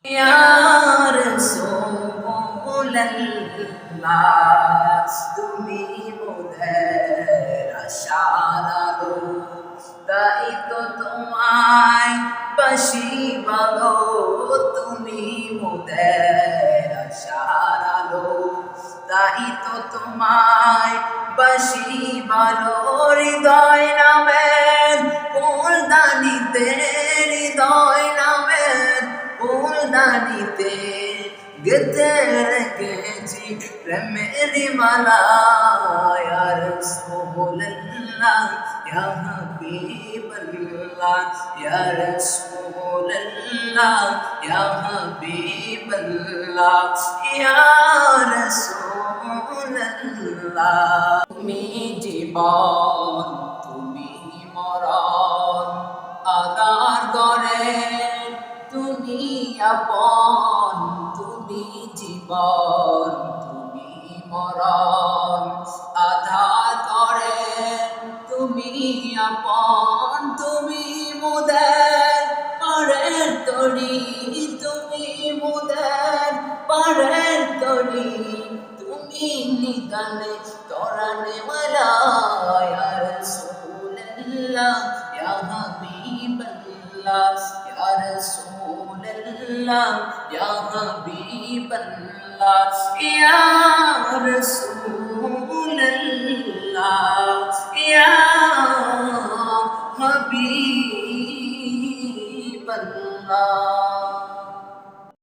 ইয়া রাসূলুল্লাহ তুমি মোদের আশার আলো, তাই তো তোমায় বাসি ভালো, তুমি মোদের আশার আলো, তাই তো তোমায় বাসি ভালো। হৃদয় নামের ফুলদানিতে, হৃদয় নামের ফুলদানিতে গেঁথে রেখেছি প্রেমের মালা। ইয়া রাসূলুল্লাহ ইয়া হাবিবাল্লাহ, ইয়া রাসূলুল্লাহ ইয়া হাবিবাল্লাহ, ইয়া রাসূলুল্লাহ। তুমি জীবন তুমি মরণ, আদার করে তুমি আপন, তুমি জীবন তুমি মরণ, আধার করে তুমি আপন।